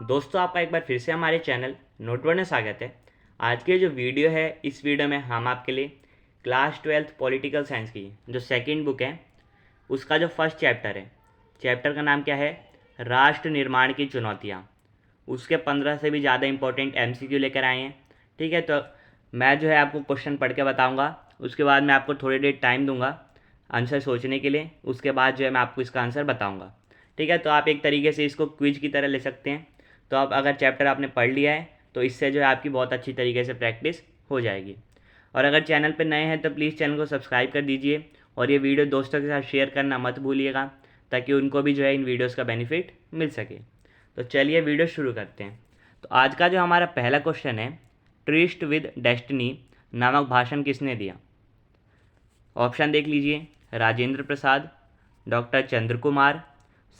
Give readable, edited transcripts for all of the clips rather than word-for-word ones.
दोस्तों, आपका एक बार फिर से हमारे चैनल नोटवर्ड में स्वागत है। आज की जो वीडियो है, इस वीडियो में हम आपके लिए क्लास 12th पॉलिटिकल साइंस की जो सेकंड बुक है उसका जो फर्स्ट चैप्टर है, चैप्टर का नाम क्या है, राष्ट्र निर्माण की चुनौतियाँ। उसके 15 से भी ज़्यादा इंपॉर्टेंट MCQ लेकर आए हैं। ठीक है, तो मैं जो है आपको क्वेश्चन पढ़ के बताऊँगा, उसके बाद मैं आपको थोड़ी देर टाइम दूंगा आंसर सोचने के लिए। उसके बाद जो है मैं आपको इसका आंसर बताऊँगा। ठीक है, तो आप एक तरीके से इसको क्विज की तरह ले सकते हैं। तो आप अगर चैप्टर आपने पढ़ लिया है तो इससे जो है आपकी बहुत अच्छी तरीके से प्रैक्टिस हो जाएगी। और अगर चैनल पर नए हैं तो प्लीज़ चैनल को सब्सक्राइब कर दीजिए और ये वीडियो दोस्तों के साथ शेयर करना मत भूलिएगा, ताकि उनको भी जो है इन वीडियोज़ का बेनिफिट मिल सके। तो चलिए वीडियो शुरू करते हैं। तो आज का जो हमारा पहला क्वेश्चन है, ट्रिस्ट विद डेस्टिनी नामक भाषण किसने दिया? ऑप्शन देख लीजिए, राजेंद्र प्रसाद, डॉक्टर चंद्र कुमार,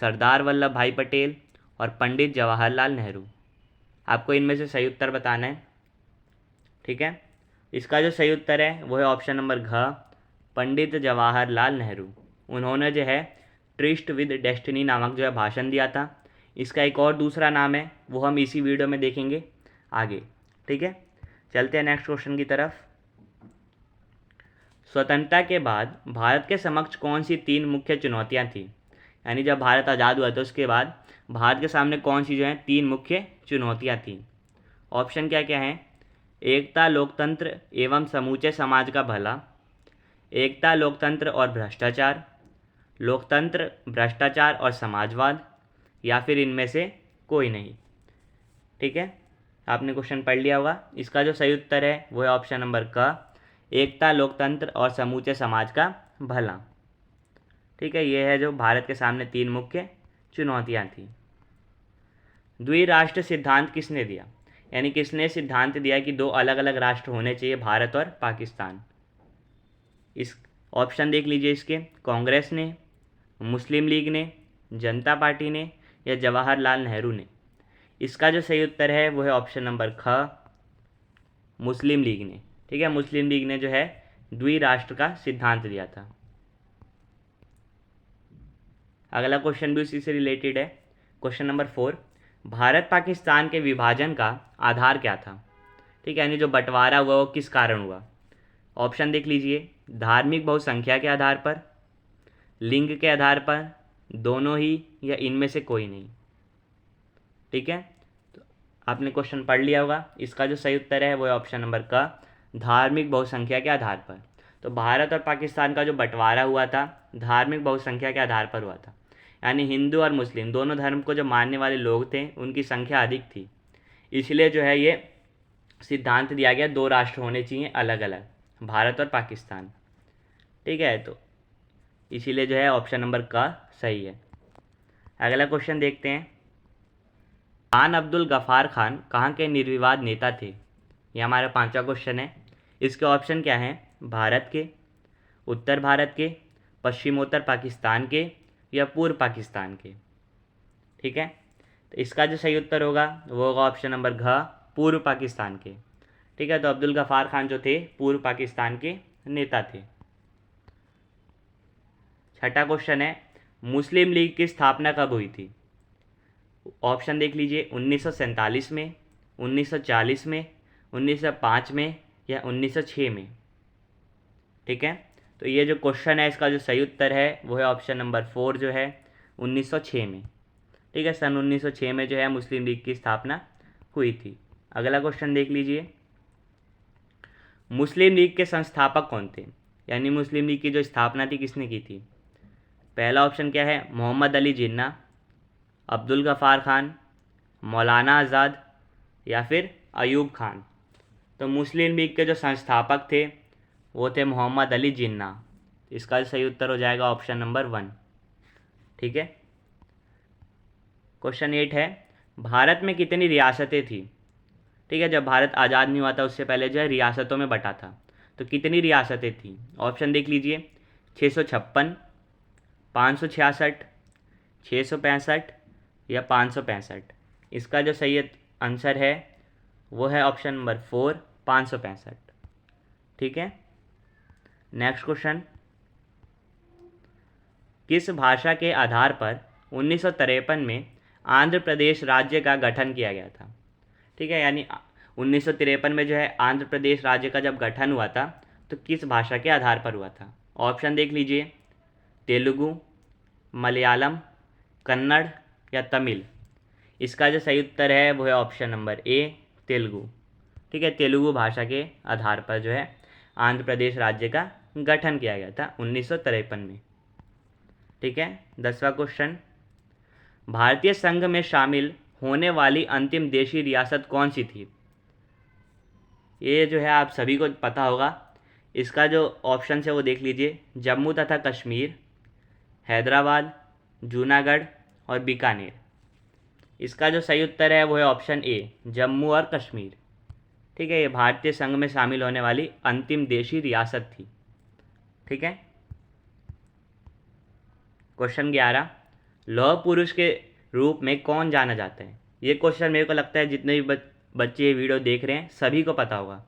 सरदार वल्लभ भाई पटेल और पंडित जवाहरलाल नेहरू। आपको इनमें से सही उत्तर बताना है। ठीक है, इसका जो सही उत्तर है वो है ऑप्शन नंबर घ, पंडित जवाहरलाल नेहरू। उन्होंने जो है ट्रिस्ट विद डेस्टिनी नामक जो है भाषण दिया था। इसका एक और दूसरा नाम है, वो हम इसी वीडियो में देखेंगे आगे। ठीक है, चलते हैं नेक्स्ट क्वेश्चन की तरफ। स्वतंत्रता के बाद भारत के समक्ष कौन सी 3 मुख्य चुनौतियां थी? यानी जब भारत आज़ाद हुआ था उसके बाद भारत के सामने कौन सी जो है 3 मुख्य चुनौतियां थी? ऑप्शन क्या क्या हैं? एकता, लोकतंत्र एवं समूचे समाज का भला, एकता, लोकतंत्र और भ्रष्टाचार, लोकतंत्र, भ्रष्टाचार और समाजवाद, या फिर इनमें से कोई नहीं। ठीक है, आपने क्वेश्चन पढ़ लिया होगा। इसका जो सही उत्तर है वो है ऑप्शन नंबर क, एकता, लोकतंत्र और समूचे समाज का भला। ठीक है, ये है जो भारत के सामने 3 मुख्य चुनौतियां थी। द्विराष्ट्र सिद्धांत किसने दिया? यानी किसने सिद्धांत दिया कि 2 अलग अलग राष्ट्र होने चाहिए, भारत और पाकिस्तान? इस ऑप्शन देख लीजिए इसके, कांग्रेस ने, मुस्लिम लीग ने, जनता पार्टी ने या जवाहरलाल नेहरू ने। इसका जो सही उत्तर है वो है ऑप्शन नंबर ख, मुस्लिम लीग ने। ठीक है, मुस्लिम लीग ने जो है द्विराष्ट्र का सिद्धांत दिया था। अगला क्वेश्चन भी उसी से रिलेटेड है। क्वेश्चन नंबर 4, भारत पाकिस्तान के विभाजन का आधार क्या था? ठीक है, यानी जो बंटवारा हुआ वो किस कारण हुआ? ऑप्शन देख लीजिए, धार्मिक बहुसंख्या के आधार पर, लिंग के आधार पर, दोनों ही, या इनमें से कोई नहीं। ठीक है, तो आपने क्वेश्चन पढ़ लिया होगा। इसका जो सही उत्तर है वो है ऑप्शन नंबर का, धार्मिक बहुसंख्या के आधार पर। तो भारत और पाकिस्तान का जो बंटवारा हुआ था धार्मिक बहुसंख्या के आधार पर हुआ था। यानी हिंदू और मुस्लिम दोनों धर्म को जो मानने वाले लोग थे उनकी संख्या अधिक थी, इसलिए जो है ये सिद्धांत दिया गया 2 राष्ट्र होने चाहिए अलग अलग, भारत और पाकिस्तान। ठीक है, तो इसीलिए जो है ऑप्शन नंबर का सही है। अगला क्वेश्चन देखते हैं। खान अब्दुल गफ़ार खान कहाँ के निर्विवाद नेता थे? ये हमारा 5वां क्वेश्चन है। इसके ऑप्शन क्या हैं? भारत के, उत्तर भारत के, पश्चिमोत्तर पाकिस्तान के या पूर्व पाकिस्तान के। ठीक है, तो इसका जो सही उत्तर होगा वो होगा ऑप्शन नंबर घ, पूर्व पाकिस्तान के। ठीक है, तो अब्दुल गफ़ार खान जो थे पूर्व पाकिस्तान के नेता थे। छठा क्वेश्चन है, मुस्लिम लीग की स्थापना कब हुई थी? ऑप्शन देख लीजिए, 1947 में, 1940 में, 1905 में या 1906 में। ठीक है, तो ये जो क्वेश्चन है इसका जो सही उत्तर है वो है ऑप्शन नंबर 4 जो है 1906 में। ठीक है, सन 1906 में जो है मुस्लिम लीग की स्थापना हुई थी। अगला क्वेश्चन देख लीजिए, मुस्लिम लीग के संस्थापक कौन थे? यानी मुस्लिम लीग की जो स्थापना थी किसने की थी? पहला ऑप्शन क्या है, मोहम्मद अली जिन्ना, अब्दुल गफ़ार खान, मौलाना आज़ाद या फिर अयूब खान। तो मुस्लिम लीग के जो संस्थापक थे वो थे मोहम्मद अली जिन्ना। इसका सही उत्तर हो जाएगा ऑप्शन नंबर 1। ठीक है, क्वेश्चन 8 है, भारत में कितनी रियासतें थी? ठीक है, जब भारत आज़ाद नहीं हुआ था उससे पहले जो है रियासतों में बटा था, तो कितनी रियासतें थी? ऑप्शन देख लीजिए, 656, 566, 665 या 565। इसका जो सही आंसर है वो है ऑप्शन नंबर 4, 565। ठीक है, नेक्स्ट क्वेश्चन, किस भाषा के आधार पर 1953 में आंध्र प्रदेश राज्य का गठन किया गया था। ठीक है, यानी 1953 में जो है आंध्र प्रदेश राज्य का जब गठन हुआ था तो किस भाषा के आधार पर हुआ था? ऑप्शन देख लीजिए, तेलुगु, मलयालम, कन्नड़ या तमिल। इसका जो सही उत्तर है वो है ऑप्शन नंबर ए, तेलुगु। ठीक है, तेलुगु भाषा के आधार पर जो है आंध्र प्रदेश राज्य का गठन किया गया था 1953 में। ठीक है, 10वां क्वेश्चन, भारतीय संघ में शामिल होने वाली अंतिम देशी रियासत कौन सी थी? ये जो है आप सभी को पता होगा। इसका जो ऑप्शन है वो देख लीजिए, जम्मू तथा कश्मीर, हैदराबाद, जूनागढ़ और बीकानेर। इसका जो सही उत्तर है वो है ऑप्शन ए, जम्मू और कश्मीर। ठीक है, ये भारतीय संघ में शामिल होने वाली अंतिम देशी रियासत थी। ठीक है, क्वेश्चन 11, लौह पुरुष के रूप में कौन जाना जाता है? ये क्वेश्चन मेरे को लगता है जितने भी बच्चे ये वीडियो देख रहे हैं सभी को पता होगा।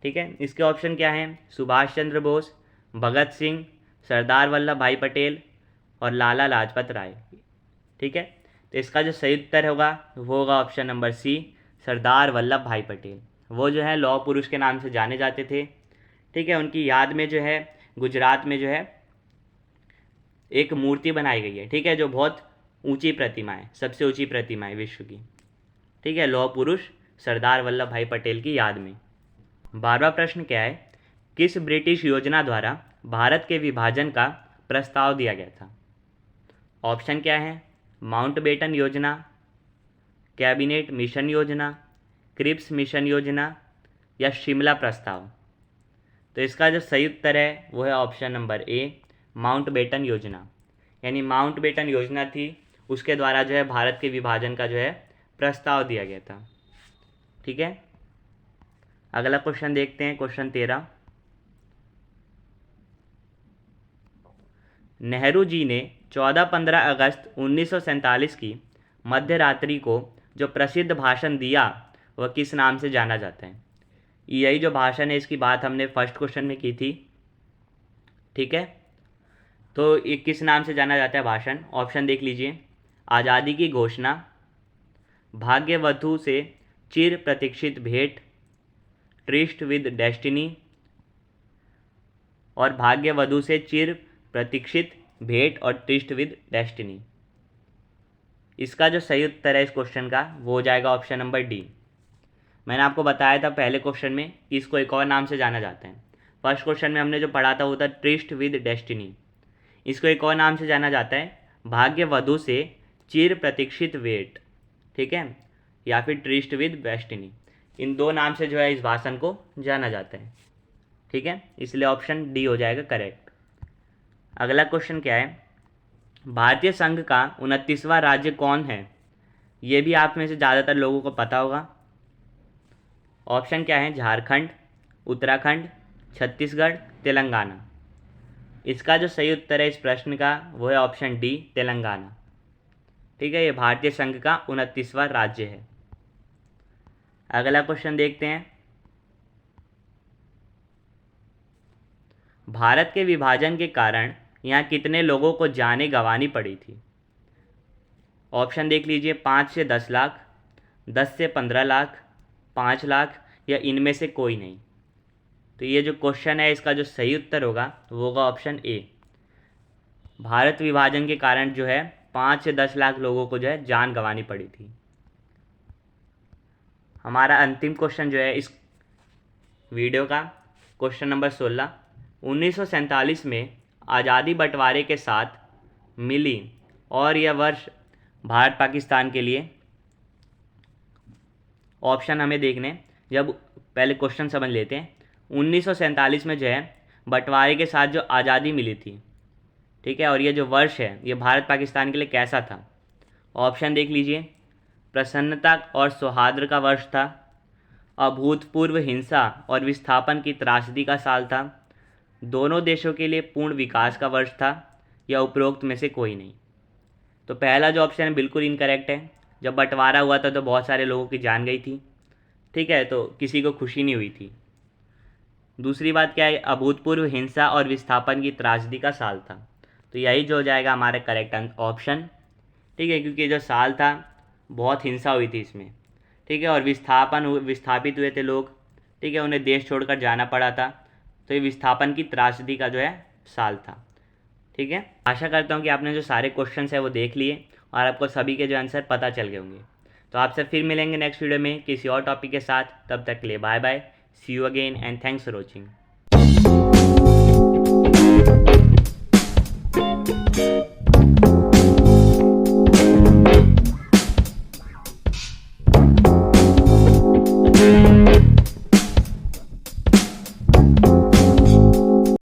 ठीक है, इसके ऑप्शन क्या हैं? सुभाष चंद्र बोस, भगत सिंह, सरदार वल्लभ भाई पटेल और लाला लाजपत राय। ठीक है, तो इसका जो सही उत्तर होगा वो होगा option number C, Sardar Vallabh भाई पटेल। वो जो है लौह पुरुष के नाम से जाने जाते थे। ठीक है, उनकी याद में जो है गुजरात में जो है एक मूर्ति बनाई गई है। ठीक है, जो बहुत ऊंची प्रतिमा है, सबसे ऊंची प्रतिमा है विश्व की। ठीक है, लौह पुरुष सरदार वल्लभ भाई पटेल की याद में। 12वां प्रश्न क्या है? किस ब्रिटिश योजना द्वारा भारत के विभाजन का प्रस्ताव दिया गया था? ऑप्शन क्या है? माउंटबेटन योजना, कैबिनेट मिशन योजना, क्रिप्स मिशन योजना या शिमला प्रस्ताव। तो इसका जो सही उत्तर है वो है ऑप्शन नंबर ए, माउंटबेटन योजना। यानी माउंटबेटन योजना थी, उसके द्वारा जो है भारत के विभाजन का जो है प्रस्ताव दिया गया था। ठीक है, अगला क्वेश्चन देखते हैं, क्वेश्चन 13। नेहरू जी ने 14-15 अगस्त 1947 की मध्य रात्रि को जो प्रसिद्ध भाषण दिया वह किस नाम से जाना जाता है? यही जो भाषण है इसकी बात हमने फर्स्ट क्वेश्चन में की थी। ठीक है, तो ये किस नाम से जाना जाता है भाषण? ऑप्शन देख लीजिए, आज़ादी की घोषणा, भाग्यवधू से चिर प्रतीक्षित भेंट, ट्रिस्ट विद डेस्टिनी और भाग्यवधू से चिर प्रतीक्षित भेंट और ट्रिस्ट विद डेस्टिनी। इसका जो सही उत्तर है इस क्वेश्चन का वो हो जाएगा ऑप्शन नंबर डी। मैंने आपको बताया था पहले क्वेश्चन में कि इसको एक और नाम से जाना जाता है। फर्स्ट क्वेश्चन में हमने जो पढ़ा था वो था ट्रिस्ट विद डेस्टिनी। इसको एक और नाम से जाना जाता है भाग्यवधू से चिर प्रतीक्षित भेंट। ठीक है, या फिर ट्रिस्ट विद डेस्टिनी। इन दो नाम से जो है इस भाषण को जाना जाता है। ठीक है, इसलिए ऑप्शन डी हो जाएगा करेक्ट। अगला क्वेश्चन क्या है? भारतीय संघ का 29वां राज्य कौन है? ये भी आप में से ज़्यादातर लोगों को पता होगा। ऑप्शन क्या है? झारखंड, उत्तराखंड, छत्तीसगढ़, तेलंगाना। इसका जो सही उत्तर है इस प्रश्न का वो है ऑप्शन डी, तेलंगाना। ठीक है, ये भारतीय संघ का 29वां राज्य है। अगला क्वेश्चन देखते हैं, भारत के विभाजन के कारण यहाँ कितने लोगों को जानें गंवानी पड़ी थी? ऑप्शन देख लीजिए, 5 से 10 लाख, 10 से 15 लाख, 5 लाख या इनमें से कोई नहीं। तो ये जो क्वेश्चन है इसका जो सही उत्तर होगा वो होगा ऑप्शन ए। भारत विभाजन के कारण जो है 5 से 10 लाख लोगों को जो है जान गंवानी पड़ी थी। हमारा अंतिम क्वेश्चन जो है इस वीडियो का, क्वेश्चन नंबर 16। 1947 में आज़ादी बंटवारे के साथ मिली और यह वर्ष भारत पाकिस्तान के लिए। ऑप्शन हमें देखने, जब पहले क्वेश्चन समझ लेते हैं। 1947 में जो है बंटवारे के साथ जो आज़ादी मिली थी, ठीक है, और ये जो वर्ष है ये भारत पाकिस्तान के लिए कैसा था? ऑप्शन देख लीजिए, प्रसन्नता और सौहार्द का वर्ष था, अभूतपूर्व हिंसा और विस्थापन की त्रासदी का साल था, दोनों देशों के लिए पूर्ण विकास का वर्ष था या उपरोक्त में से कोई नहीं। तो पहला जो ऑप्शन है बिल्कुल इनकरेक्ट है। जब बंटवारा हुआ था तो बहुत सारे लोगों की जान गई थी। ठीक है, तो किसी को खुशी नहीं हुई थी। दूसरी बात क्या है? अभूतपूर्व हिंसा और विस्थापन की त्रासदी का साल था। तो यही जो हो जाएगा हमारा करेक्ट ऑप्शन ठीक है, क्योंकि जो साल था बहुत हिंसा हुई थी इसमें, ठीक है, और विस्थापित हुए थे लोग, ठीक है, उन्हें देश छोड़कर जाना पड़ा था। तो ये विस्थापन की त्रासदी का जो है साल था। ठीक है, आशा करता हूँ कि आपने जो सारे क्वेश्चंस है वो देख लिए और आपको सभी के जो आंसर पता चल गए होंगे। तो आपसे फिर मिलेंगे नेक्स्ट वीडियो में किसी और टॉपिक के साथ। तब तक के लिए bye bye, see you again and thanks for watching.